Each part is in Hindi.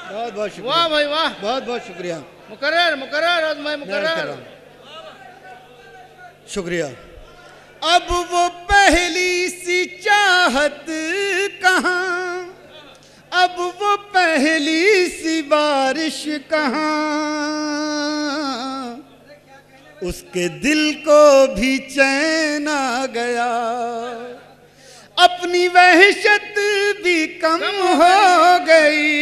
बहुत बहुत शुक्रिया। वाह भाई वाह, बहुत बहुत शुक्रिया। मुकर्रर मुकर्रर आज मैं मुकर्रर। शुक्रिया। अब वो पहली सी चाहत कहाँ, अब वो पहली सी बारिश कहाँ, उसके दिल को भी चैन आ गया, अपनी वहशत भी कम हो गई,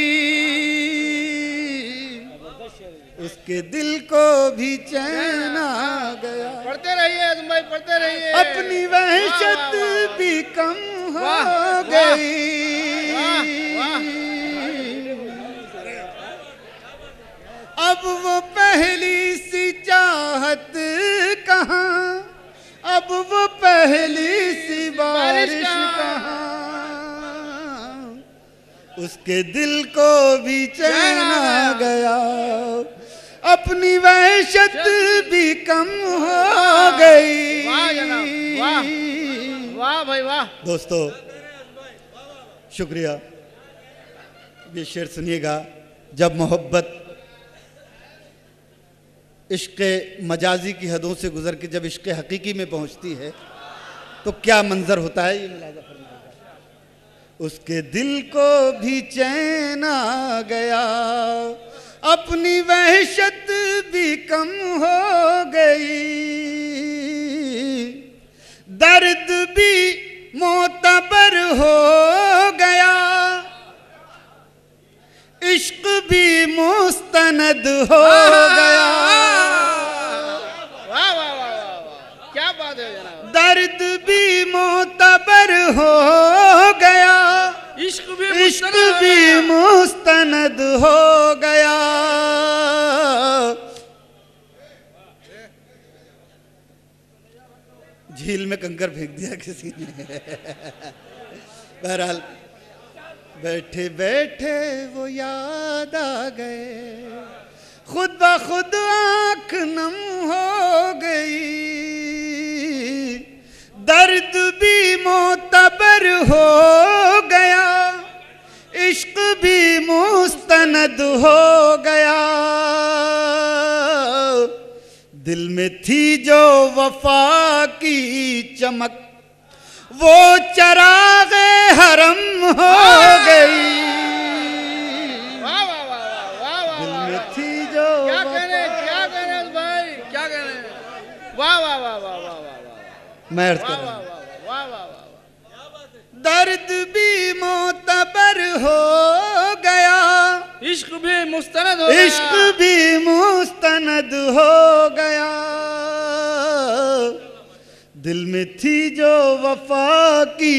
उसके दिल को भी चैन आ गया। पढ़ते रहिए तुम भाई, पढ़ते रहिए। अपनी वहशत भी कम हो गई। अब वो पहली सी चाहत कहाँ, अब वो पहली सी बारिश कहाँ, उसके दिल को भी चैन आ गया, अपनी वहशत भी कम हो गई। वाह जनाब, वाह वाह भाई वाह। दोस्तों शुक्रिया। ये शेर सुनिएगा, जब मोहब्बत इश्क़ मजाजी की हदों से गुजर के जब इश्क़ हकीकी में पहुंचती है तो क्या मंजर होता है, ये मुलाज़ा फरमाइएगा। उसके दिल को भी चैन आ गया, अपनी वहशत भी कम हो गई, दर्द भी मोतबर हो गया, इश्क भी मुस्तनद हो गया। वाह वाह वाह वाह, क्या बात है जनाब। दर्द भी मोतबर हो गया, इश्क भी मुस्तनद हो गया। झील में कंकर फेंक दिया किसी ने। बहरहाल बैठे बैठे वो याद आ गए, खुद ब खुद आँख नम हो गई, दर्द भी मोतबर हो गया, इश्क भी मुस्तनद हो गया। दिल में थी जो वफा की चमक, वो चराग़े हरम हो गई। वाह वाह वाह वाह वाह। दिल में थी जो क्या कहने भाई, क्या कहने। वाह वाह वाह वाह वाह वाह। मैं अर्ज़ कर वाह रहा वाह हूं, वाह वाह वाह। दर्द भी मोतबर हो गया, इश्क भी मुस्तनद हो गया, इश्क भी मुस्तनद हो गया। दिल में थी जो वफा की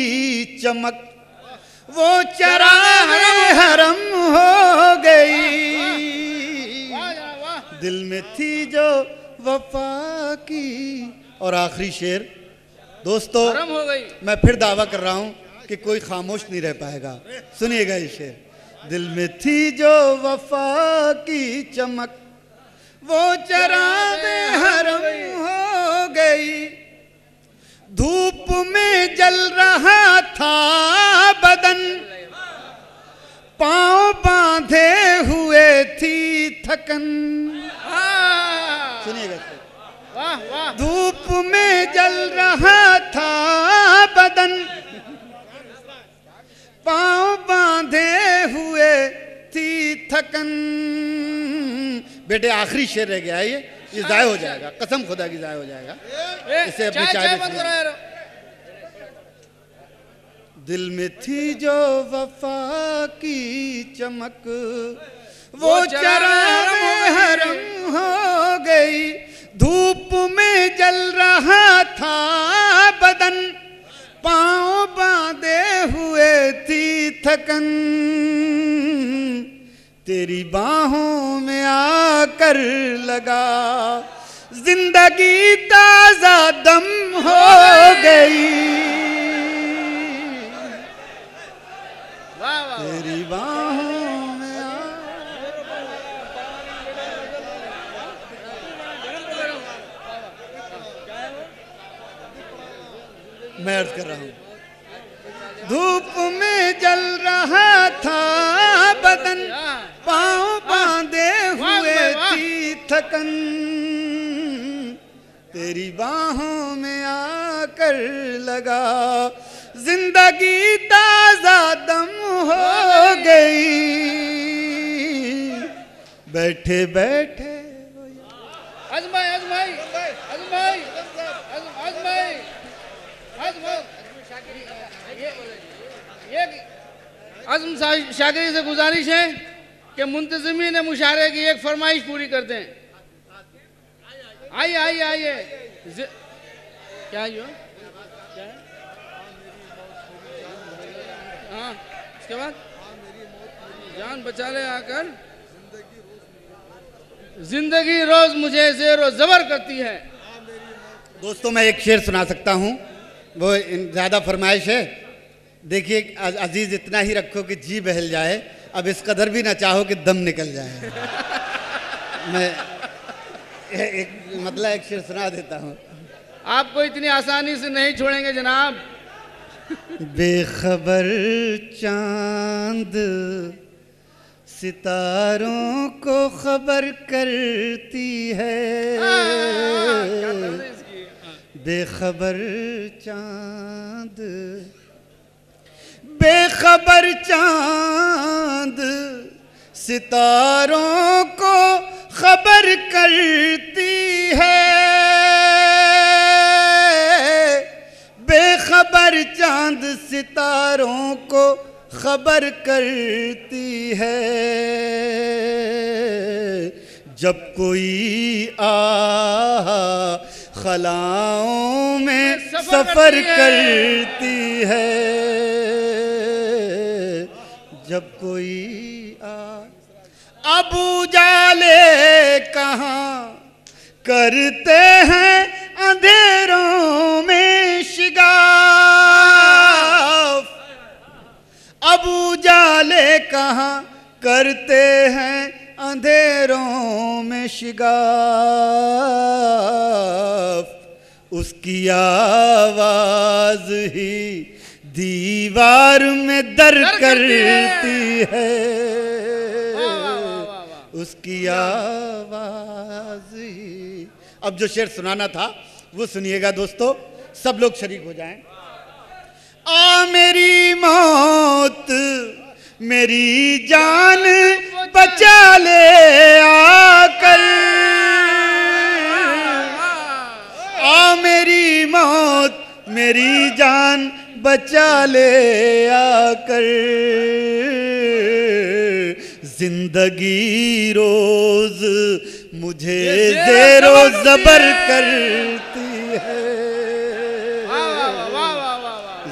चमक, वो चराग़े हरम हो गई। दिल में थी जो वफा की। और आखिरी शेर दोस्तों, हरम हो गई। मैं फिर दावा कर रहा हूं कि कोई खामोश नहीं रह पाएगा, सुनिएगा ये शेर। दिल में थी जो वफा की चमक, वो चराग़े हरम हो गई, धूप में जल रहा था बदन, पांव बांधे हुए थी थकन। सुनिएगा, वाह वाह। धूप में जल रहा था बदन, पांव बांधे हुए थी थकन। बेटे आखिरी शेर रह गया है, ये जाया हो जाएगा, कसम खुदा की जाया हो जाएगा। इसे अपनी चाय बंद करो यार। दिल में थी जो वफा की चमक, वो चराग़े हरम हो गई, धूप में जल रहा था बदन, पांव बांधे हुए थी थकन। तेरी बाहों में आकर लगा, जिंदगी ताजा दम हो गई। वाह वाह। तेरी बाहों में मैं अर्ज कर रहा हूं, धूप में जल रहा था बदन, थकन तेरी बाहों में आकर लगा, जिंदगी ताजा दम हो गई बैठे बैठे। आजमाई आजमाई आजमाई आजमाई आजमाई। ये आजम शाकिरी से गुजारिश है कि मुंतज़िमीन मुशारे की एक फरमाइश पूरी कर दें। आइए आइए आइए। क्या जो क्या है? हाँ, इसके बाद जान बचा ले आकर, जिंदगी रोज मुझे ज़ेरो ज़बर करती है। दोस्तों मैं एक शेर सुना सकता हूँ, वो ज़्यादा फरमाइश है। देखिए अजीज, इतना ही रखो कि जी बहल जाए, अब इस कदर भी ना चाहो कि दम निकल जाए। मैं एक मतलब एक शेर सुना देता हूँ। आपको इतनी आसानी से नहीं छोड़ेंगे जनाब। बेखबर चांद सितारों को खबर करती है, बेखबर चांद, बेखबर चांद सितारों को खबर करती है, बेखबर चांद सितारों को खबर करती है, जब कोई खलाओं में सफर करती है, जब कोई अब उजाले कहाँ करते हैं अंधेरों में शिगाफ, अब उजाले कहाँ करते हैं अंधेरों में शिगाफ, उसकी आवाज ही दीवार में दर करती है, उसकी आवाज ही। अब जो शेर सुनाना था वो सुनिएगा दोस्तों, सब लोग शरीक हो जाएं। आ मेरी मौत मेरी जान बचा ले आकर, आ मेरी मौत मेरी जान बचा ले आकर, जिंदगी रोज मुझे ज़ेरो ज़बर करती है,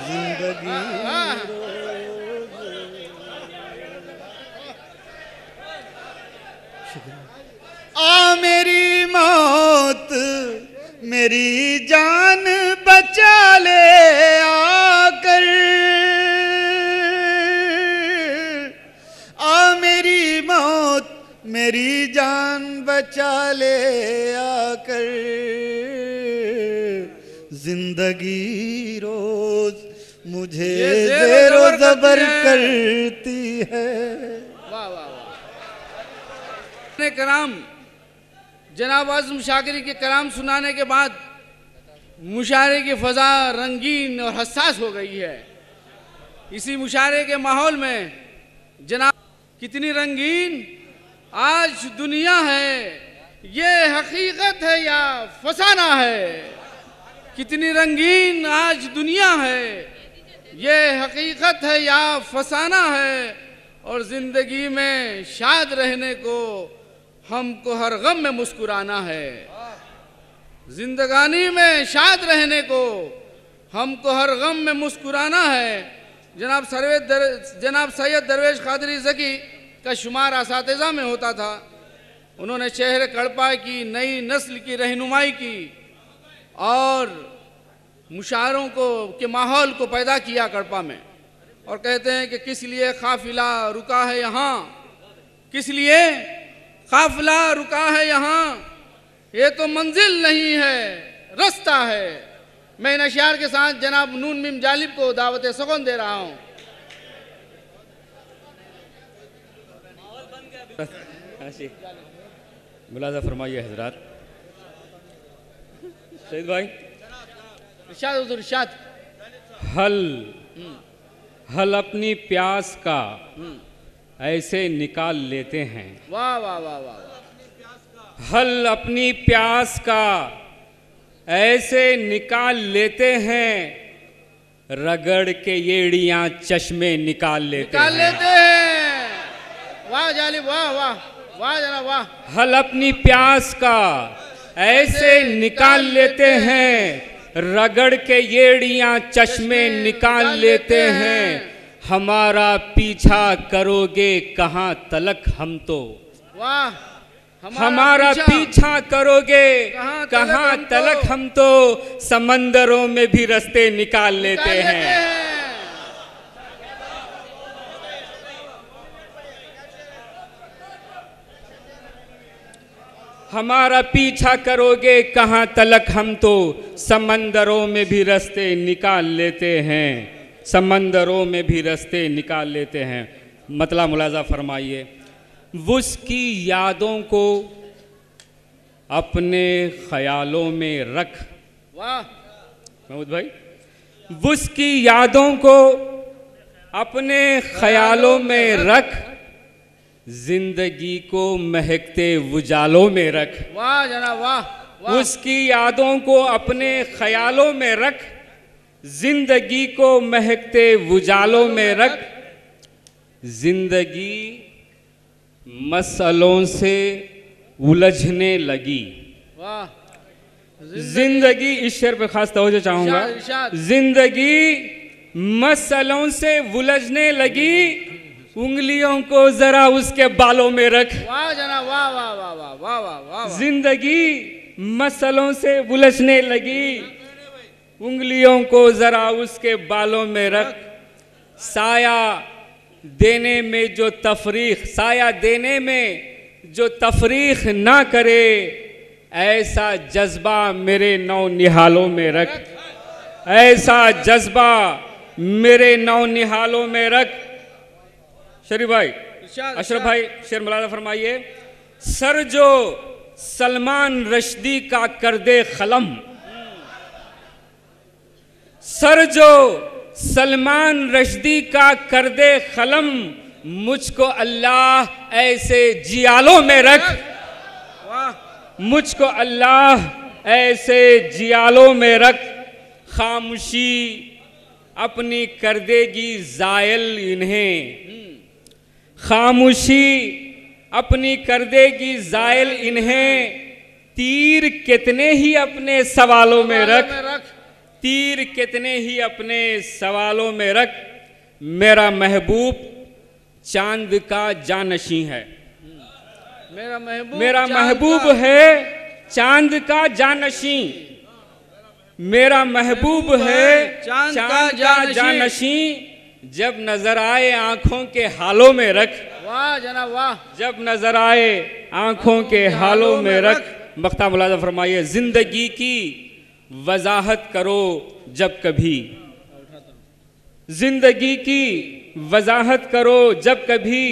जिंदगी आ मेरी मौत मेरी जान बचा ले आकर, आ मेरी मौत मेरी जान बचा ले आकर, जिंदगी रोज मुझे ज़ेरो ज़बर करती है। वाह वाह वाह। कलाम जनाब आज़म शाकिरी के कलाम सुनाने के बाद मुशारे की फ़ज़ा रंगीन और हसास हो गई है। इसी मुशारे के माहौल में जनाब कितनी रंगीन आज दुनिया है, ये हकीकत है या फसाना है, कितनी रंगीन आज दुनिया है, ये हकीकत है या फसाना है, और ज़िंदगी में शाद रहने को हमको हर गम में मुस्कुराना है, जिंदगानी में शाद रहने को हमको हर गम में मुस्कुराना है। जनाब सैयद दरवेश कादरी ज़की का शुमार असातिज़ा में होता था। उन्होंने शहर कड़पा की नई नस्ल की रहनुमाई की और मुशारों को के माहौल को पैदा किया कड़पा में, और कहते हैं कि किस लिए काफिला रुका है यहाँ, किस लिए काफिला रुका है यहाँ, ये तो मंजिल नहीं है रास्ता है। मैं इन अशियार के साथ जनाब नून मीम जालिब को दावत सुगन दे रहा हूँ। मुलाजा फरमाइए हजरात। सईद भाई, इरशाद हुजूर, इरशाद। हल अपनी प्यास का ऐसे निकाल लेते हैं। वाह वाह वाह वाह। हल अपनी प्यास का ऐसे निकाल लेते हैं, रगड़ के येड़ियां चश्मे निकाल लेते हैं। वाह जालिब, वाह वाह वाह जनाब, वाह। हल अपनी प्यास का ऐसे निकाल लेते हैं, रगड़ के येड़ियां चश्मे निकाल लेते हैं। हमारा पीछा करोगे कहाँ तलक हम तो। वाह। हमारा पीछा करोगे कहाँ तलक हम तो, समंदरों में भी रास्ते निकाल लेते हैं। हमारा पीछा करोगे कहाँ तलक हम तो, समंदरों में भी रास्ते निकाल लेते हैं। समंदरों में भी रास्ते निकाल लेते हैं। मतलब मुलाजा फरमाइए, उसकी यादों को अपने ख्यालों में रख। वाह महमूद भाई, उसकी यादों को अपने ख्यालों में रख, जिंदगी को महकते उजालों में रख। वाह जनाब, वाह। उसकी यादों को अपने ख्यालों में रख, जिंदगी को महकते उजालों में रख। जिंदगी मसलों से उलझने लगी। वाह। जिंदगी, इस शेर पे खास तवज्जो चाहूंगा। जिंदगी मसलों से उलझने लगी, उंगलियों को जरा उसके बालों में रख। वाह जनाब, वाह वाह वाह वाह वाह वाह वाह। जिंदगी मसलों से उलझने लगी, उंगलियों को जरा उसके बालों में रख। साया देने में जो तफरीक, साया देने में जो तफरीक ना करे, ऐसा जज्बा मेरे नौ निहालों में रख। ऐसा जज्बा मेरे नौ निहालों में रख। शरीफ भाई, अशरफ भाई, शेर मुलाजा फरमाइए। सर जो सलमान रश्दी का कर दे खलम, सर जो सलमान रश्दी का कर दे खलम, मुझको अल्लाह ऐसे जियालों में रख। मुझको अल्लाह ऐसे जियालों में रख। खामोशी अपनी कर देगी जायल इन्हें, खामोशी अपनी कर देगी जायल इन्हें। तीर कितने ही अपने सवालों में रख, तीर कितने ही अपने सवालों में रख। मेरा महबूब चांद का जानशी है, मेरा महबूब है चांद का जानशी। मेरा महबूब है चांद का जानशी। जब नजर आए आंखों के हालों में रख। वाह जनाब, वाह। जब नजर आए आंखों के हालों में रख। मख्ता मुलाजा फरमाइए। जिंदगी की वजाहत करो जब कभी, जिंदगी की वजाहत करो जब कभी,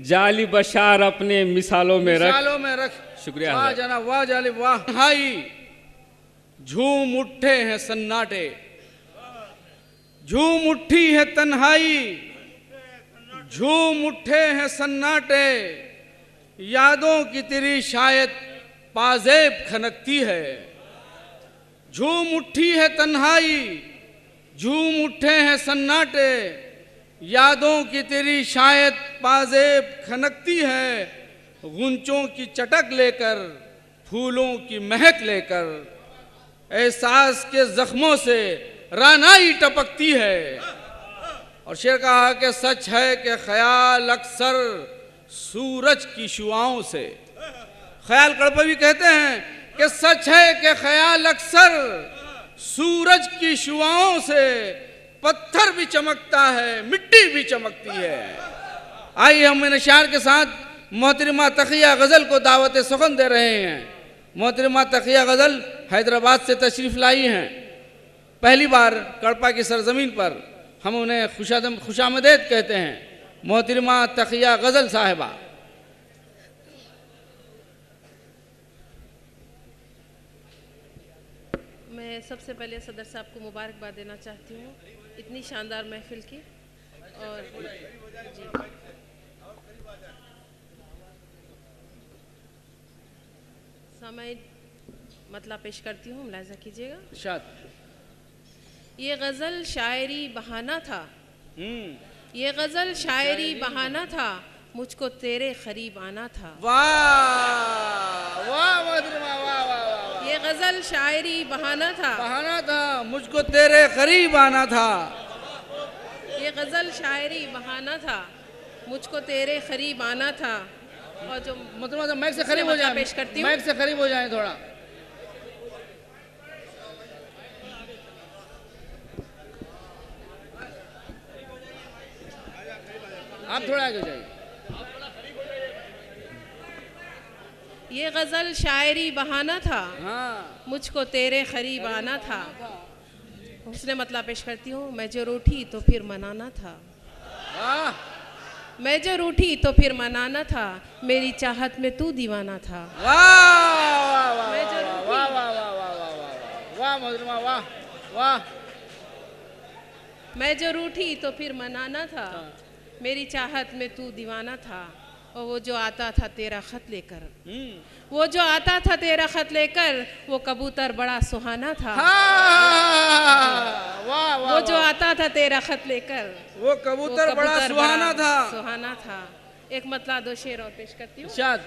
जाली बशार अपने मिसालों में रख। शुक्रिया। वाह जनाब, वाह जालिब, वाह। हाई झूम उठे हैं सन्नाटे, झूम उठी है तन्हाई, झूम उठे हैं सन्नाटे। यादों की तेरी शायद पाजेब खनकती है। झूम उठी है तन्हाई, झूम उठे हैं सन्नाटे। यादों की तेरी शायद पाजेब खनकती है। गुंचों की चटक लेकर, फूलों की महक लेकर, एहसास के जख्मों से रानाई टपकती है। और शेर कहा कि सच है कि ख्याल अक्सर सूरज की शुआओं से, ख्याल कड़पवी कहते हैं कि सच है कि ख्याल अक्सर सूरज की शुआओं से, पत्थर भी चमकता है, मिट्टी भी चमकती है। आइए हम इन अशार के साथ मोहतरमा तकिया गज़ल को दावत सुखन दे रहे हैं। मोहतरमा तकिया गज़ल हैदराबाद से तशरीफ़ लाई हैं। पहली बार कड़पा की सरजमीन पर हम उन्हें खुशामदेद कहते हैं। मोहतरमा तकिया गज़ल साहिबा। मैं सबसे पहले सदर साहब को मुबारकबाद देना चाहती हूँ इतनी शानदार महफिल की। और जी सामाइन मतलब पेश करती हूँ, मुलाहिजा कीजिएगा। शाद ये गज़ल शायरी बहाना था, ये गज़ल शायरी बहाना था, मुझको तेरे करीब आना था। वाह वाह मोहतरमा, वाह वाह वाह। ये गज़ल शायरी बहाना था, बहाना था, मुझको तेरे करीब आना था। ये गज़ल शायरी बहाना था, मुझको तेरे करीब आना था। और जो मतलब माइक से करीब हो जाए, पेश करती हूँ, माइक से करीब हो जाए थोड़ा। आप थोड़ा आगे जाइए। ये गज़ल शायरी बहाना था, हाँ मुझको तेरे करीब आना था। उसने मतलब पेश करती हूँ, मैं जो रूठी तो फिर मनाना था, वाह मैं जो रूठी तो फिर मनाना था, मेरी चाहत में तू दीवाना था। वाह वाह वाह मैं जो रूठी- वाह वाह वाह वाह वाह वाह वाह मोहतरमा, वाह वाह। मैं जो रूठी तो फिर मनाना था, मेरी चाहत में तू दीवाना था। और वो जो आता था तेरा खत लेकर, वो जो आता था तेरा खत लेकर, वो कबूतर बड़ा सुहाना था। वाह वाह वो जो आता था तेरा खत लेकर, वो कबूतर बड़ा सुहाना था। सुहाना था। एक मतलब दो शेर और पेश करती हूँ। शाद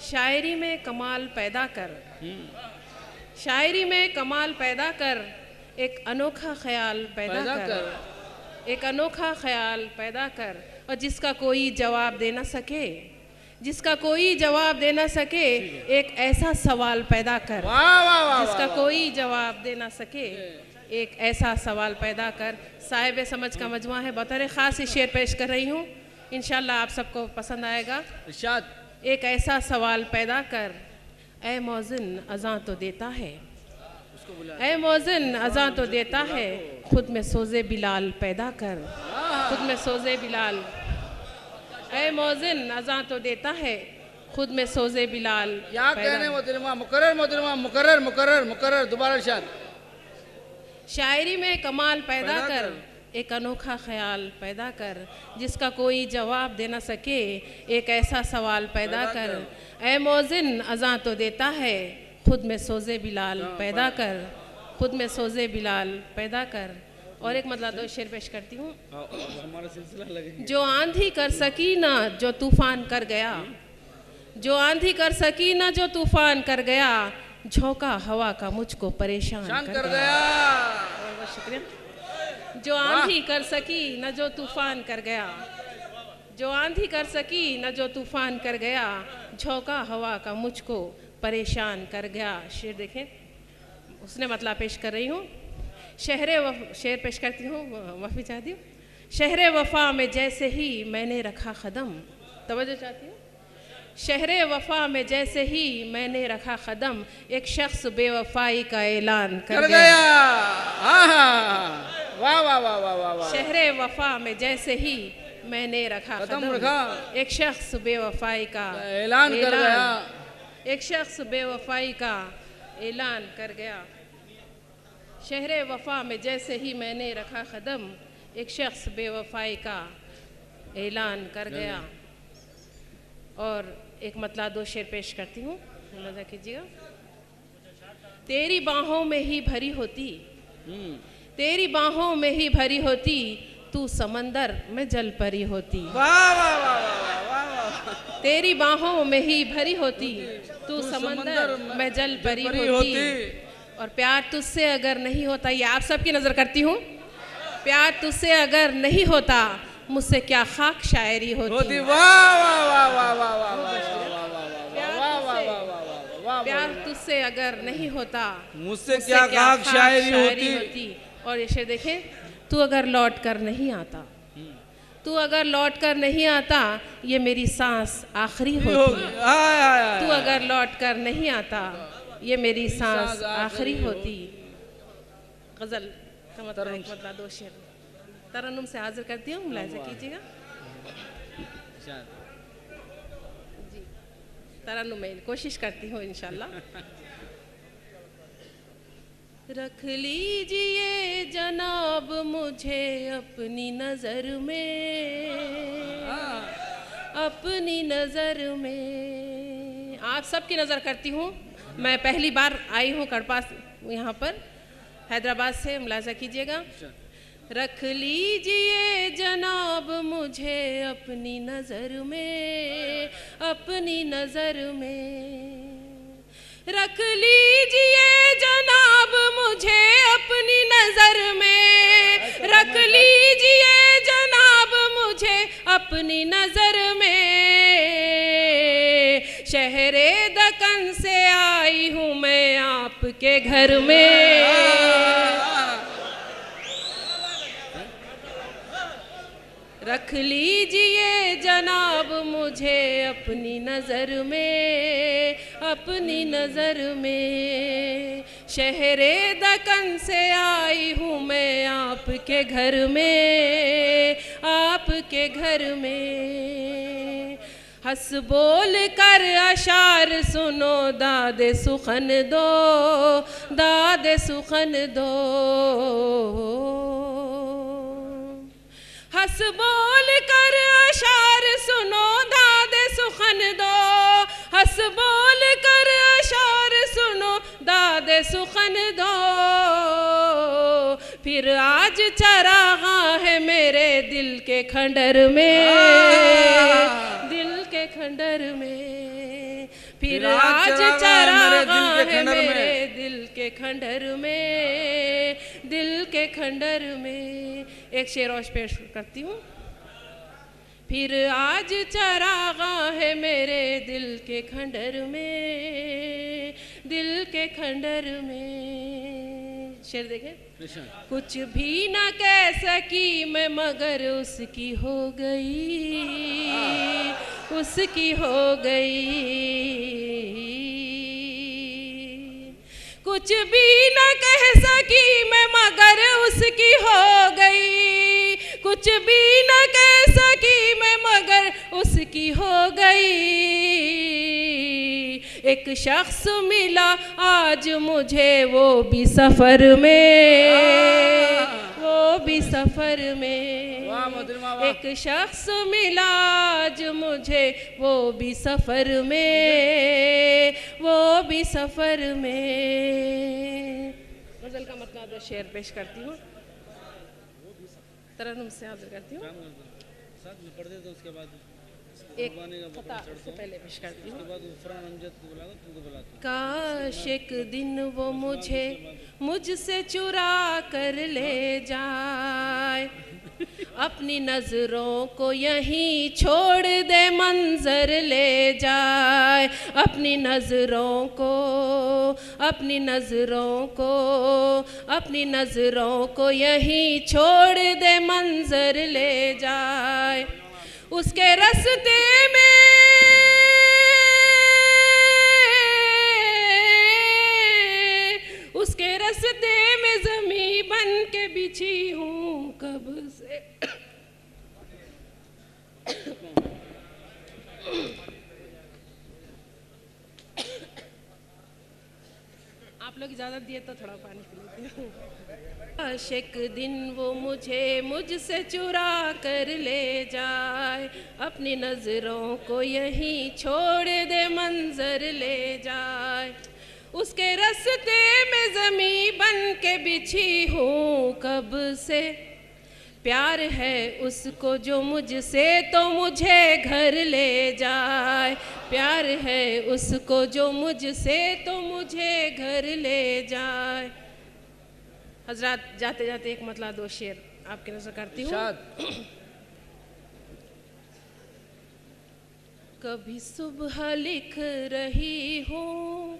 शायरी में कमाल पैदा कर, शायरी में कमाल पैदा कर, एक अनोखा ख्याल पैदा कर, एक अनोखा ख्याल पैदा कर। और जिसका कोई जवाब दे ना सके, जिसका कोई जवाब दे ना सके, एक ऐसा सवाल पैदा कर। वाह वाह वाह। जिसका कोई जवाब दे ना सके, एक ऐसा सवाल पैदा कर। साहिब समझ का मजमा है, बतौर ख़ास ही शेर पेश कर रही हूँ, इंशाल्लाह आप सबको पसंद आएगा। शाद एक ऐसा सवाल पैदा कर, ऐ मौज़िन अज़ां तो देता है, ऐ मौज़िन अज़ां तो देता है, खुद में सोज़े बिलाल पैदा कर, खुद में सोज़े बिलाल। ऐ मौज़िन अज़ां तो देता है, खुद में सोज़े बिलाल क्या कहने मोहतरमा, मुकर्रर मोहतरमा, मुकर्रर मुकर्रर मुकर्रर, दोबारा शाद। शायरी में कमाल पैदा कर, एक अनोखा ख्याल पैदा कर, जिसका कोई जवाब दे ना सके, एक ऐसा सवाल पैदा कर। ऐ मौज़िन अज़ां तो देता है, खुद में सोज़े बिलाल पैदा कर, खुद में सोज़े बिलाल पैदा कर। और एक मतलब दो शेर पेश करती हूँ। हमारा सिलसिला लगे। जो आंधी कर सकी ना जो तूफान कर गया, जो आंधी कर सकी ना जो तूफान कर गया, झोंका हवा का मुझको परेशान कर गया। बहुत बहुत शुक्रिया। जो आंधी कर सकी न जो तूफान कर गया, जो आंधी कर सकी न जो तूफान कर गया, झोंका हवा का मुझको परेशान कर गया। शेर देखें, उसने मतलब पेश कर रही हूँ। शेर पेश करती हूँ, माफ़ी चाहती हूँ। शहरे वफ़ा में जैसे ही मैंने रखा कदम, तवज्जो चाहती हूँ। शहरे वफ़ा में जैसे ही मैंने रखा कदम, एक शख्स बेवफाई का ऐलान कर गया। वाह वाह वाह वाह वाह। शहरे वफ़ा में जैसे ही मैंने रखा कदम, एक शख्स बेवफाई का ऐलान कर गया, एक शख्स बेवफाई का ऐलान कर गया। शहरे वफ़ा में जैसे ही मैंने रखा कदम, एक शख्स बेवफाई का ऐलान कर गया। और एक मतलब दो शेर पेश करती हूँ, मज़ा कीजिएगा। तेरी बाहों में ही भरी होती, तेरी बाहों में ही भरी होती, तू समंदर में जल परी होती। वाह वाह वाह वाह। तेरी बाहों में ही भरी होती, तू समंदर में जल परी होती। और प्यार तुझसे अगर नहीं होता, ये आप सबकी नज़र करती हूँ, प्यार तुझसे अगर नहीं होता, मुझसे क्या खाक शायरी होती। वाह वाह वाह वाह वाह वाह वाह। प्यार तुझसे अगर नहीं होता, मुझसे क्या खाक शायरी होती। और ये शेर देखें, तू अगर लौट कर नहीं आता, तू अगर लौट कर नहीं आता, ये मेरी सांस आखिरी होती। तू अगर लौट कर नहीं आता, ये मेरी सांस आखिरी होती। गज़ल का मतलब दो शेर तरन्नुम से हाजिर करती हूँ, मुलाहिजा कीजिएगा। जी, तरन्नुम में कोशिश करती हूँ इंशाल्लाह। रख लीजिए जनाब मुझे अपनी नजर में, अपनी नजर में। आप सबकी नजर करती हूँ। मैं पहली बार आई हूँ कड़पा यहाँ पर हैदराबाद से, मुलाजा कीजिएगा। रख लीजिए जनाब मुझे अपनी नजर में, अपनी नजर में। रख लीजिए जनाब मुझे अपनी नजर में, रख लीजिए जनाब मुझे अपनी नजर में। शहरे दक्कन से आई हूँ मैं आपके घर में। रख लीजिए जनाब मुझे अपनी नजर में, अपनी नजर में। शहरे दक्कन से आई हूँ मैं आपके घर में, आपके घर में। हंस बोल कर अशार सुनो दादे सुखन दो, दादे सुखन दो। हंस बोल कर अशार सुनो दादे सुखन दो, हंस बोल कर अशार सुनो दादे सुखन दो। फिर आज चरागा है मेरे दिल के खंडर में, दिल के खंडर में। फिर आज चरागा है मेरे दिल के खंडर में, दिल के खंडर में। एक शेर और पेश करती हूँ। फिर आज चरागा है मेरे दिल के खंडर में, दिल के खंडर में। शेर देखें। कुछ भी ना कह सकी मैं मगर उसकी हो गई, उसकी हो गई। कुछ भी न कह सकी मैं मगर उसकी हो गई, कुछ भी न कह सकी मैं मगर उसकी हो गई। एक शख्स मिला आज मुझे वो भी सफर में, वो भी सफर में। एक शख्स मिला आज मुझे वो भी सफर में, वो भी सफर में। गजल का मतलब शेर पेश करती हूँ, तरन्नुम से हाजिर करती हूँ। उसके बाद एक फतह से पहले पेश करती हूँ। काश एक दिन वो मुझे मुझसे चुरा कर ले जाए, अपनी नजरों को यहीं छोड़ दे मंजर ले जाए। अपनी नजरों को, अपनी नजरों को, अपनी नजरों को यहीं छोड़ दे मंजर ले जाए। उसके रास्ते में, उसके रास्ते में ज़मीं बन के बिछी हूँ कब से। आप लोग इजाज़त दिए तो थोड़ा पानी पी लेती हूँ। काश एक दिन वो मुझे मुझसे चुरा कर ले जाए, अपनी नज़रों को यहीं छोड़ दे मंजर ले जाए। उसके रास्ते में ज़मीं बन के बिछी हूँ कब से। प्यार है उसको जो मुझसे तो मुझे घर ले जाए। प्यार है उसको जो मुझसे तो मुझे घर ले जाए। हजरात जाते जाते एक मतलब दो शेर आपकी नजर करती हूँ। कभी सुबह लिख रही हूँ,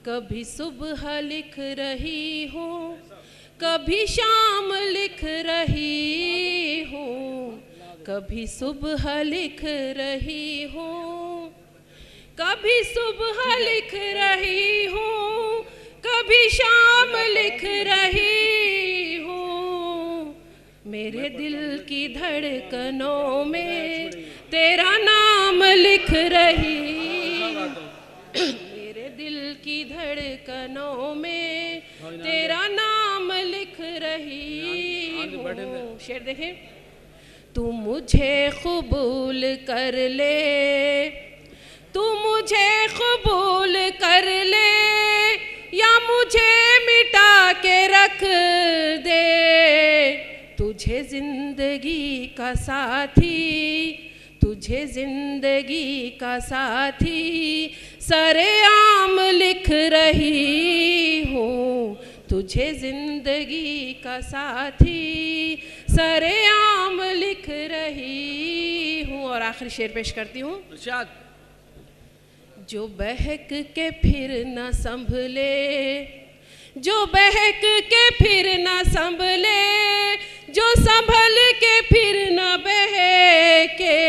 कभी सुबह लिख रही हूँ, कभी शाम लिख रही हूँ, कभी सुबह लिख रही हूँ, कभी सुबह लिख रही हूँ, कभी शाम लिख रही हूँ। मेरे दिल की धड़कनों में तेरा नाम लिख रही, मेरे दिल की धड़कनों में तेरा नाम लिख रही हूँ। शेर देखें। तू मुझे कबूल कर ले, तू मुझे कबूल कर ले, या मुझे मिटा के रख दे। तुझे जिंदगी का साथी, तुझे जिंदगी का साथी सरेआम लिख रही हूँ। तुझे जिंदगी का साथी सरेआम लिख रही हूँ। और आखिरी शेर पेश करती हूँ। जो बहक के फिर न संभले, जो बहक के फिर न संभले, जो संभल के फिर न बहके,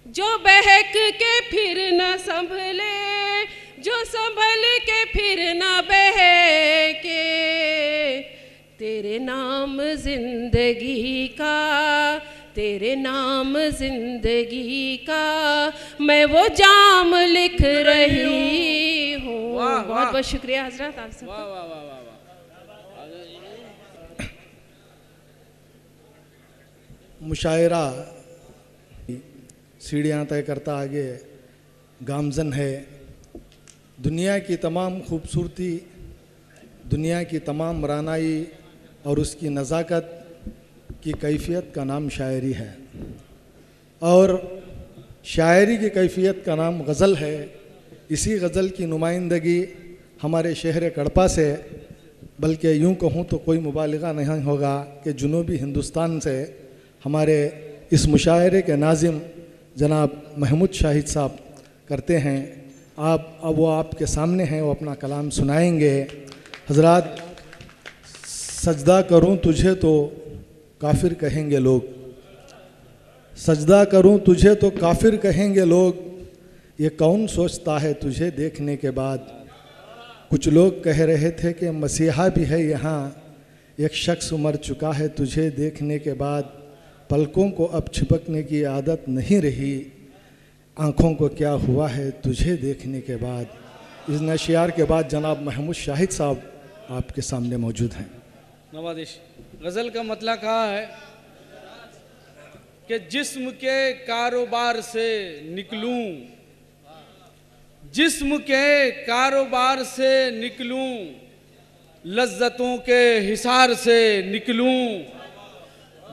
जो बहक के फिर न संभले, जो संभल के फिर न बहके। तेरे नाम जिंदगी का, तेरे नाम जिंदगी का मैं वो जाम लिख रही हूँ। बहुत बहुत शुक्रिया हजरत आप सबका। वाह वाह वाह वाह। मुशायरा सीढ़ियाँ तय करता आगे गामजन है। दुनिया की तमाम खूबसूरती, दुनिया की तमाम रानाई और उसकी नज़ाकत की कैफियत का नाम शायरी है, और शायरी की कैफियत का नाम गज़ल है। इसी गज़ल की नुमाइंदगी हमारे शहर कड़पा से, बल्कि यूँ कहूँ तो कोई मुबालिगा नहीं होगा कि जुनूबी हिंदुस्तान से हमारे इस मुशायरे के नाज़िम जनाब महमूद शाहिद साहब करते हैं। अब वो आपके सामने हैं, वो अपना कलाम सुनाएंगे। हज़रात, सजदा करूं तुझे तो काफिर कहेंगे लोग, सजदा करूं तुझे तो काफिर कहेंगे लोग, ये कौन सोचता है तुझे देखने के बाद। कुछ लोग कह रहे थे कि मसीहा भी है यहाँ, एक शख्स मर चुका है तुझे देखने के बाद। पलकों को अब छिपकने की आदत नहीं रही, आँखों को क्या हुआ है तुझे देखने के बाद। इस नशियार के बाद जनाब महमूद शाहिद साहब आपके सामने मौजूद हैं। नवाजिश। गज़ल का मतलब कहा है कि जिस्म के कारोबार से निकलूं, जिस्म के कारोबार से निकलूं, लज्जतों के हिसार से निकलूं,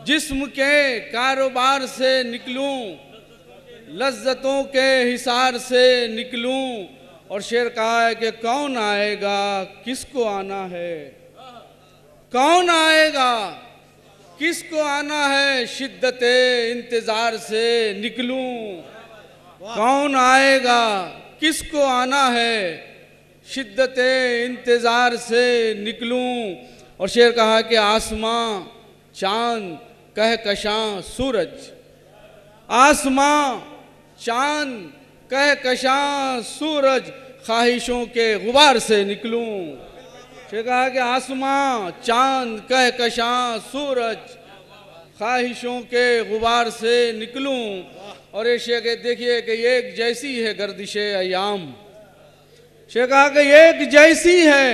जिस्म के कारोबार से निकलूं, लज्जतों के हिसार से निकलूं। और शेर कहा है कि कौन आएगा किसको आना है, कौन आएगा किसको आना है, शिद्दते इंतज़ार से निकलूं। कौन आएगा किसको आना है, शिद्दते इंतज़ार से निकलूं। और शेर कहा कि आसमां चांद कहकशां सूरज, आसमां चांद कहकशां सूरज, ख्वाहिशों के गुबार से निकलूं। शेर कहा कि आसमां चांद कहकशां सूरज, ख्वाहिशों के गुबार से निकलूं। और ये शेर के देखिए कि एक जैसी है गर्दिशे अय्याम, शेर कहा कि एक जैसी है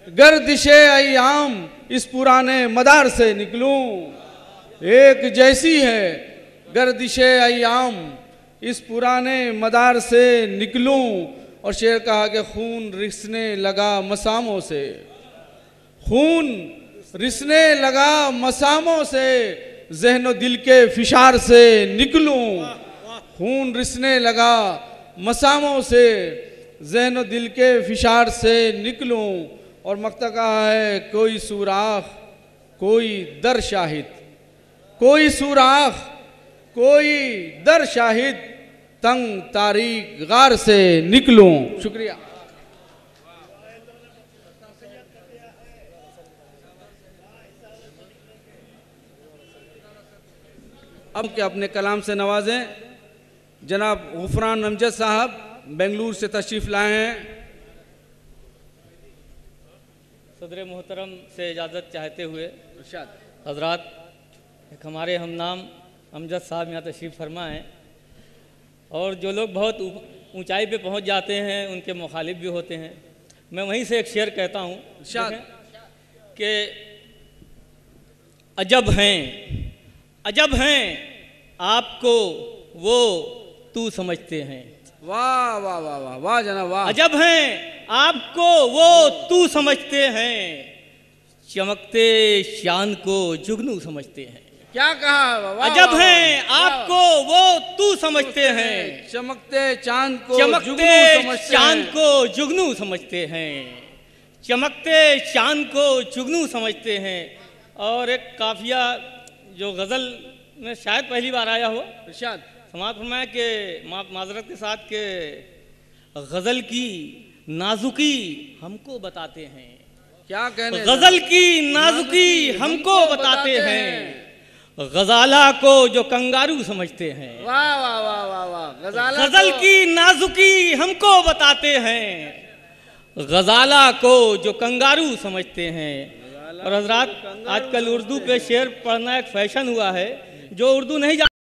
गर्दिशे अय्याम, इस पुराने मदार से निकलूं। एक जैसी है गर्दिशे अय्याम, इस पुराने मदार से निकलूं। और शेर कहा कि खून रिसने लगा मसामों से, खून रिसने लगा मसामों से, ज़हन दिल के फिशार से निकलूं। खून रिसने लगा मसामों से, ज़हन दिल के फिशार से निकलूं। और मक्ता कहा है कोई सुराख कोई दर शाहिद, कोई सुराख कोई दर शाहिद, तंग तारीख गार से निकलूं। शुक्रिया। अब के अपने कलाम से नवाजें जनाब गुफरान अमजद साहब बेंगलुरु से तशरीफ़ लाए हैं। सदर मोहतरम से इजाज़त चाहते हुए हजरात, एक हमारे हमनाम अमजद साहब यहाँ तशरीफ़ फरमा हैं, और जो लोग बहुत ऊंचाई पे पहुँच जाते हैं उनके मुखालिफ भी होते हैं। मैं वहीं से एक शेर कहता हूँ कि अजब हैं आपको वो तू समझते हैं। वाह वाह वाह वाह वाह जनाब वाह। अजब हैं आपको वो तू समझते हैं, चमकते चांद को जुगनू समझते हैं। क्या कहा? अजब हैं आपको वो तू समझते हैं, चमकते चांद को जुगनू समझते हैं, चमकते चांद को जुगनू समझते हैं। और एक काफिया जो गज़ल में शायद पहली बार आया हो, इरशाद समाज फरमाया कि माजरत के साथ के गज़ल की नाजुकी हमको बताते हैं। क्या कहने? गज़ल की नाजुकी हमको बताते हैं, गजाला को जो कंगारू समझते हैं। वाह वाह वाह वाह वाह। गजल की नाजुकी हमको बताते हैं, गजाला को जो कंगारू समझते हैं। और हजरात, आजकल उर्दू पे शेर पढ़ना एक फैशन हुआ है। जो उर्दू नहीं